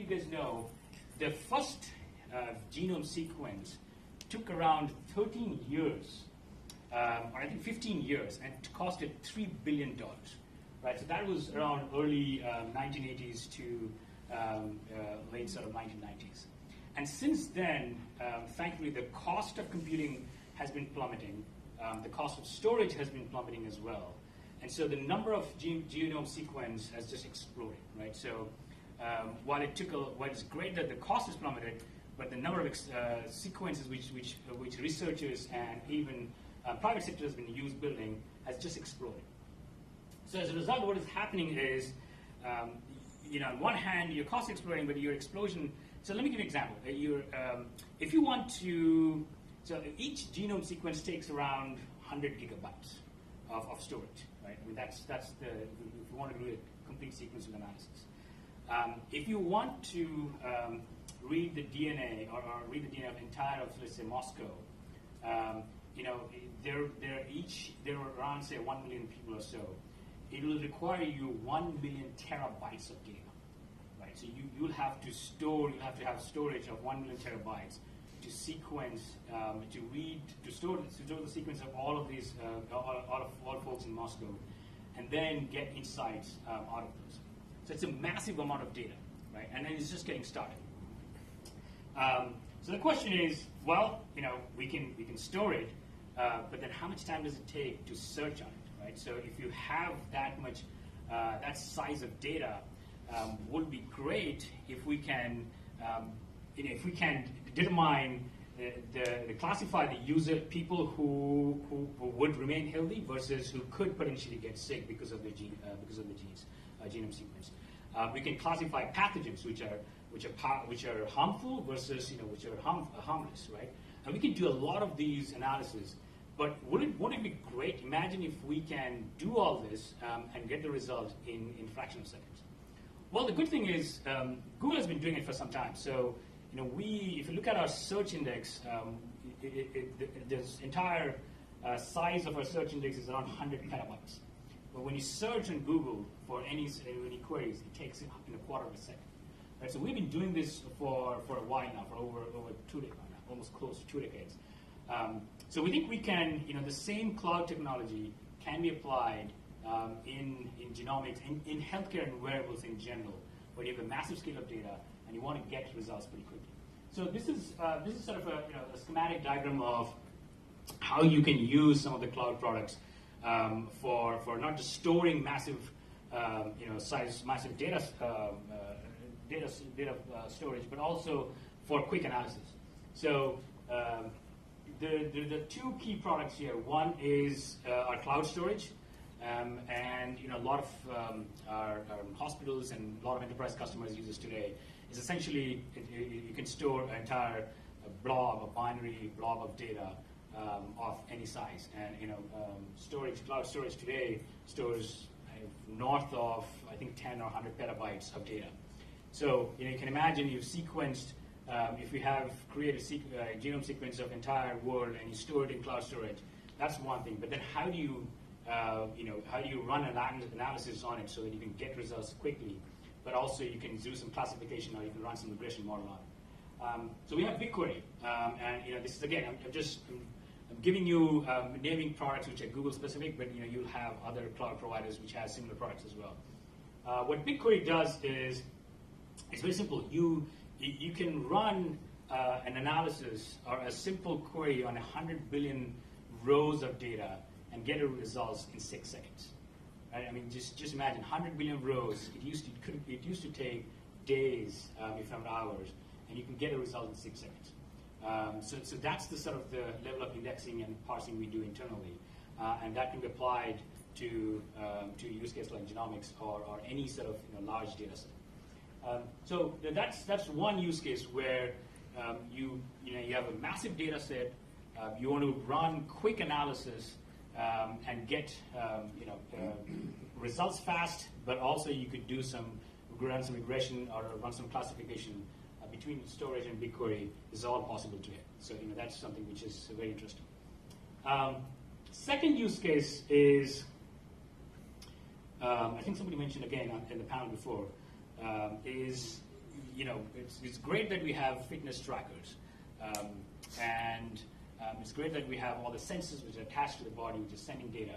you guys know, the first genome sequence took around 13 years, or I think 15 years, and it costed $3 billion. Right, so that was around early 1980s to late sort of 1990s. And since then, thankfully, the cost of computing has been plummeting. The cost of storage has been plummeting as well. And so the number of genome sequence has just exploded, right? So while it's great that the cost has plummeted, but the number of sequences which researchers and even private sector has been used building has just exploded. So as a result, what is happening is, on one hand, your cost is exploding, but your explosion. So let me give you an example. If you want to, so each genome sequence takes around 100 gigabytes of storage, right? I mean, that's the if you want to do a complete sequence of analysis. If you want to read the DNA or read the DNA of entire of, let's say, Moscow, there are around, say, 1 million people or so. It will require you 1 million terabytes of data, right? So you'll have to have storage of 1 million terabytes to sequence, to store the sequence of all of these, all folks in Moscow, and then get insights out of those. So it's a massive amount of data, right? And then it's just getting started. So the question is, well, we can store it, but then how much time does it take to search on it? Right? So if you have that much, that size of data, would be great if we can, determine classify the user people who would remain healthy versus who could potentially get sick because of the genes, genome sequence. We can classify pathogens which are harmful versus which are harmless, right? And we can do a lot of these analyses. But wouldn't it be great? Imagine if we can do all this and get the result in fraction of seconds. Well, the good thing is Google has been doing it for some time. So if you look at our search index, this entire size of our search index is around 100 petabytes. But when you search on Google for any queries, it takes in a quarter of a second. Right? So we've been doing this for a while now, for over 2 decades now, almost close to 2 decades. So we think we can, the same cloud technology can be applied in genomics, in healthcare and wearables in general, where you have a massive scale of data and you want to get results pretty quickly. So this is sort of a schematic diagram of how you can use some of the cloud products for not just storing massive massive data storage, but also for quick analysis. So the two key products here. One is our cloud storage, and a lot of our hospitals and a lot of enterprise customers use this today. Is essentially you can store an entire blob, a binary blob of data of any size, and cloud storage today stores north of I think 10 or 100 petabytes of data. So you can imagine you've sequenced. If we have created a genome sequence of entire world and you store it in cloud storage, that's one thing. But then how do you run an analysis on it so that you can get results quickly, but also you can do some classification or you can run some regression model on it. So we have BigQuery, and this is again I'm giving you naming products which are Google specific, but you'll have other cloud providers which have similar products as well. What BigQuery does is it's very simple. You can run an analysis or a simple query on 100 billion rows of data and get a results in 6 seconds. Right? I mean, just imagine 100 billion rows. It used to take days, if not hours, and you can get a result in 6 seconds. So that's the sort of the level of indexing and parsing we do internally, and that can be applied to use case like genomics or any sort of large data set. So that's one use case where you have a massive data set. You want to run quick analysis and get results fast, but also you could run some regression or run some classification between storage and BigQuery. Is all possible today. So that's something which is very interesting. Second use case is I think somebody mentioned again in the panel before. Is it's great that we have fitness trackers, and it's great that we have all the sensors which are attached to the body, which is sending data.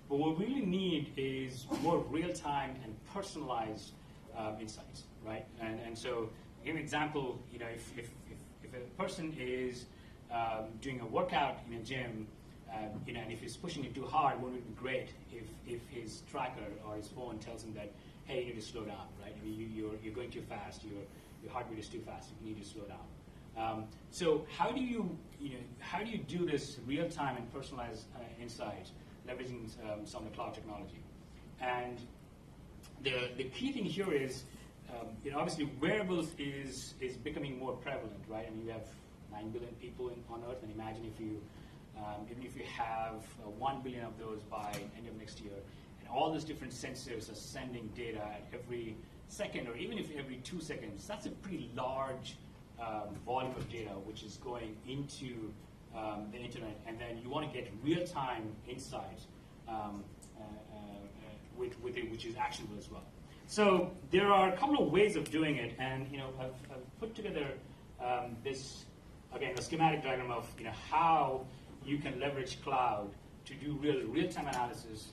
But what we really need is more real-time and personalized insights, right? And so, to give an example, if a person is doing a workout in a gym, and if he's pushing it too hard, wouldn't it be great if his tracker or his phone tells him that, hey, you need to slow down, right? I mean, you're going too fast, your heartbeat is too fast, you need to slow down. So how do you do this real-time and personalized insights, leveraging some of the cloud technology? And the key thing here is, obviously wearables is becoming more prevalent, right? I mean, we have 9 billion people on Earth, and imagine if you even if you have 1 billion of those by end of next year, and all those different sensors are sending data at every second, or even if every 2 seconds, that's a pretty large volume of data which is going into the internet, and then you want to get real-time insights with it, which is actionable as well. So there are a couple of ways of doing it, and I've put together this, again, a schematic diagram of how you can leverage cloud to do real-time analysis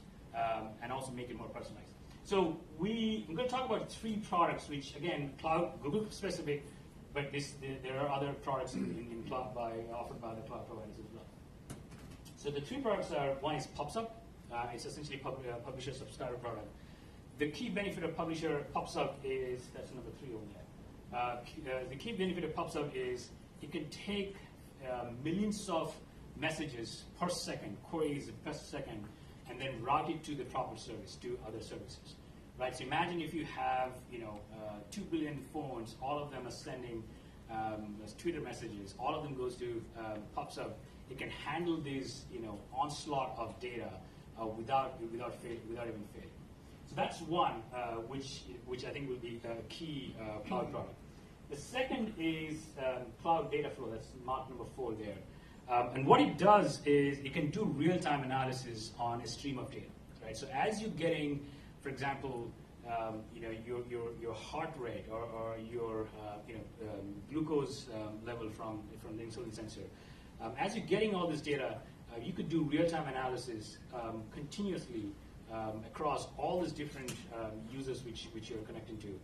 and also make it more personalized. So I'm going to talk about 3 products, which again, cloud, Google specific, but there are other products in cloud offered by the cloud providers as well. So the 3 products are, one is PubSub. It's essentially a publisher subscriber product. The key benefit of PubSub is, that's number 3 over there. The key benefit of PubSub is it can take millions of messages per second, queries per second, and then route it to the proper service, to other services. Right? So imagine if you have 2 billion phones, all of them are sending Twitter messages, all of them goes to PubSub. It can handle this onslaught of data without even failing. So that's one, which I think will be a key cloud product. The second is cloud data flow. That's mark number 4 there. And what it does is it can do real-time analysis on a stream of data. Right? So as you're getting, for example, your heart rate or your glucose level from the insulin sensor, as you're getting all this data, you could do real-time analysis continuously across all these different users which you're connecting to,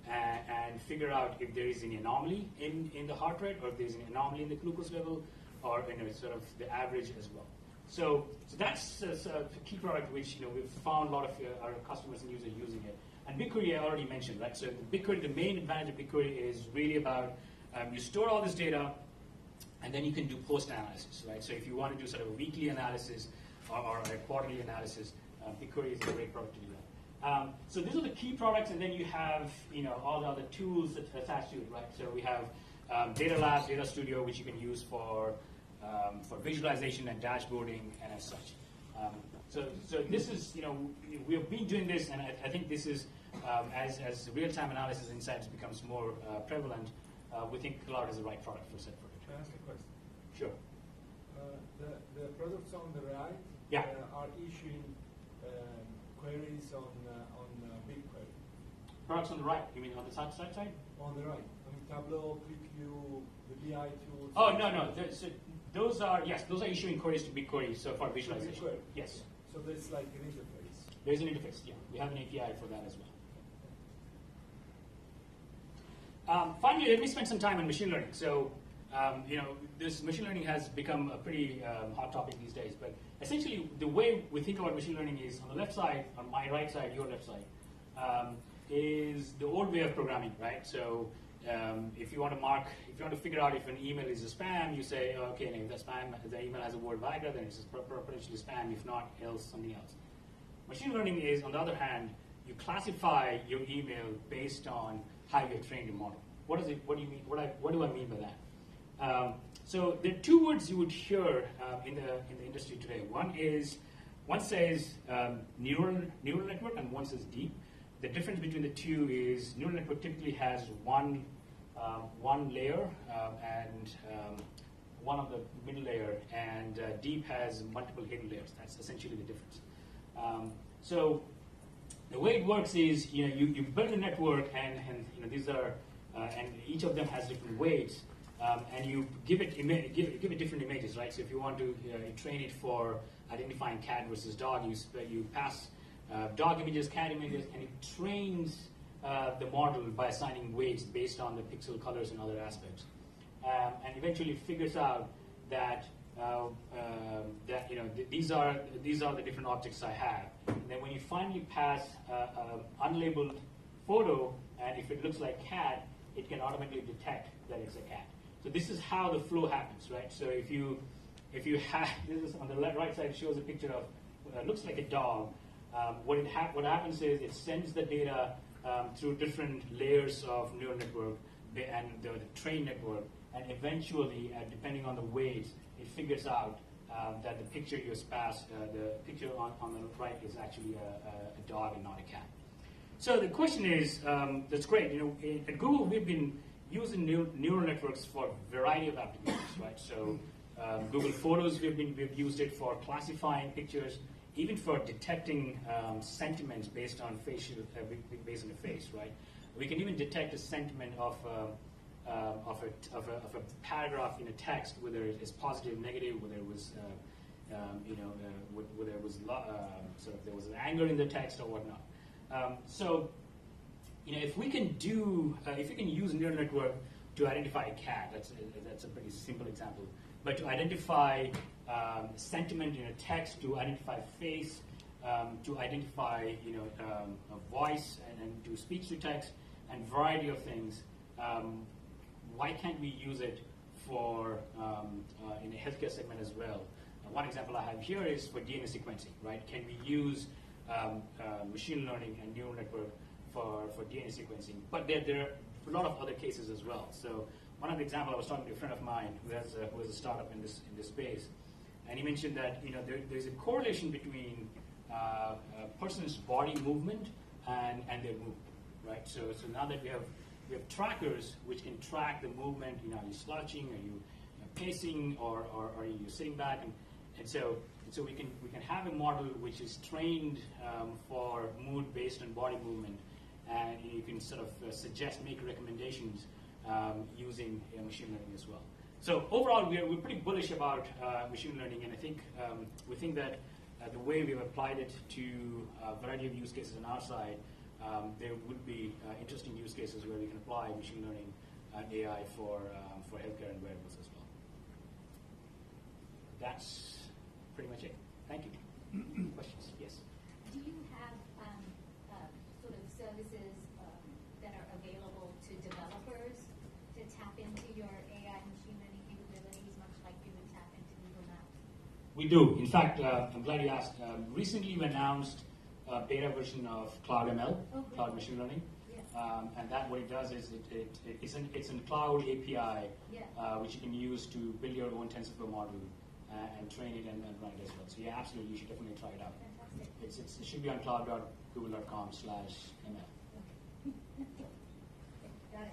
and figure out if there is any anomaly in the heart rate, or if there's an anomaly in the glucose level, or sort of the average as well. So that's a key product which we've found a lot of our customers and users using it. And BigQuery I already mentioned, right? So BigQuery, the main advantage of BigQuery is really about you store all this data, and then you can do post-analysis, right? So if you want to do sort of a weekly analysis or a quarterly analysis, BigQuery is a great product to do that. So these are the key products, and then you have all the other tools that attach to it, right? So we have Data Lab, Data Studio, which you can use for visualization and dashboarding and as such. So this is, we have been doing this, and I think this is, as real-time analysis insights becomes more prevalent, we think cloud is the right product for set for it. Can I ask a question? Sure. The products on the right are issuing queries on BigQuery. Products on the right, you mean on the side? On the right. I mean, Tableau, ClickView, the BI tools. Oh, no. Those are issuing queries to BigQuery, so for visualization. BigQuery. Yes. So there's like an interface. There's an interface, yeah. We have an API for that as well. Finally, let me spend some time on machine learning. So, this machine learning has become a pretty hot topic these days. But essentially, the way we think about machine learning is on the left side, on my right side, your left side, is the old way of programming, right? So, if you want to figure out if an email is a spam, you say, okay, if the email has a word Viagra, then it's potentially spam. If not, else something else. Machine learning is, on the other hand, you classify your email based on how you trained your model. What do you mean? What do I mean by that? So there are 2 words you would hear in the industry today. One says neural network, and one says deep. The difference between the 2 is neural network typically has one layer and one of the middle layer, and deep has multiple hidden layers. That's essentially the difference. So the way it works is you build a network, and these are and each of them has different weights, and you give it give it different images, right? So if you want to train it for identifying cat versus dog, you pass dog images, cat images, and it trains the model by assigning weights based on the pixel colors and other aspects, and eventually figures out that these are the different objects I have. And then when you finally pass unlabeled photo, and if it looks like cat, it can automatically detect that it's a cat. So this is how the flow happens, right? So if you have, this is on the right side, shows a picture of looks like a dog. What happens is it sends the data through different layers of neural network and the trained network, and eventually, depending on the weights, it figures out that the picture you passed, the picture on the right is actually a dog and not a cat. So the question is, that's great. At Google, we've been using neural networks for a variety of applications, right? So Google Photos, we've used it for classifying pictures, even for detecting sentiments based on based on the face, right? We can even detect a sentiment of a paragraph in a text, whether it is positive, negative, whether it was whether it was sort of there was an anger in the text or whatnot. So if we can use neural network to identify a cat, that's a pretty simple example. But to identify sentiment in a text, to identify face, to identify a voice, and do speech to text, and variety of things. Why can't we use it for in a healthcare segment as well? One example I have here is for DNA sequencing, right? Can we use machine learning and neural network for DNA sequencing? But there are a lot of other cases as well. So one of the examples, I was talking to a friend of mine who has a startup in this space, and he mentioned that there's a correlation between a person's body movement and their movement, right? So now that we have trackers which can track the movement. Are you slouching? Are you pacing? Or are you sitting back? And so we can have a model which is trained for mood based on body movement, and you can sort of make recommendations using machine learning as well. So overall, we're pretty bullish about machine learning, and I think we think that the way we've applied it to a variety of use cases on our side, there would be interesting use cases where we can apply machine learning and AI for healthcare and wearables as well. That's pretty much it. Thank you. Questions? Yes. Do you have sort of services that are available to developers to tap into your AI machine learning capabilities, much like you would tap into Google Maps? We do. In fact, I'm glad you asked. Recently, we announced a beta version of Cloud ML, Cloud Machine Learning. Yeah. And that what it does is it's a cloud API, which you can use to build your own TensorFlow model and train it and run it as well. So yeah, absolutely, you should definitely try it out. Fantastic. It should be on cloud.google.com/ML. Okay. Got it.